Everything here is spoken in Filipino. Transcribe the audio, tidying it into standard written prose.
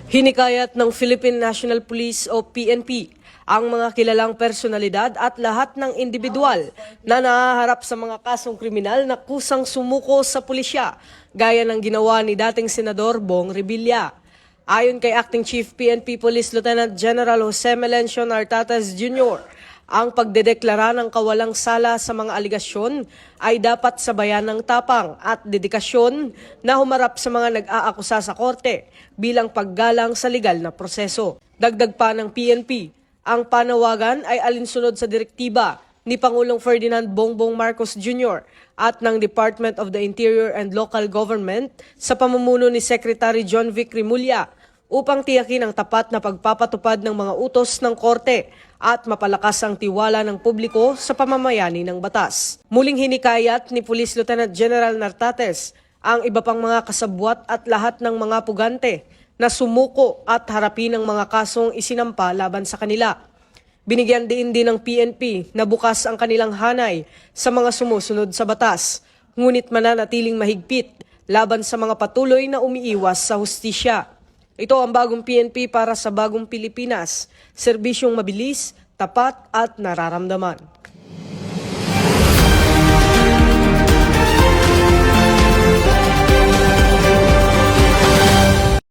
Hinikayat ng Philippine National Police o PNP ang mga kilalang personalidad at lahat ng individual na nahaharap sa mga kasong kriminal na kusang sumuko sa pulisya, gaya ng ginawa ni dating Senador Bong Revilla. Ayon kay Acting Chief PNP Police Lieutenant General Jose Melencio Nartates Jr., ang pagdedeklara ng kawalang sala sa mga aligasyon ay dapat sabayan ng tapang at dedikasyon na humarap sa mga nag-aakusa sa korte bilang paggalang sa legal na proseso. Dagdag pa ng PNP, ang panawagan ay alinsunod sa direktiba ni Pangulong Ferdinand Bongbong Marcos Jr. at ng Department of the Interior and Local Government sa pamumuno ni Secretary John Vic Remulla upang tiyakin ang tapat na pagpapatupad ng mga utos ng korte at mapalakas ang tiwala ng publiko sa pamamayani ng batas. Muling hinikayat ni Police Lieutenant General Nartates ang iba pang mga kasabwat at lahat ng mga pugante na sumuko at harapin ang mga kasong isinampa laban sa kanila. Binigyan din ng PNP na bukas ang kanilang hanay sa mga sumusunod sa batas, ngunit mananatiling mahigpit laban sa mga patuloy na umiiwas sa hustisya. Ito ang bagong PNP para sa bagong Pilipinas, serbisyong mabilis, tapat at nararamdaman.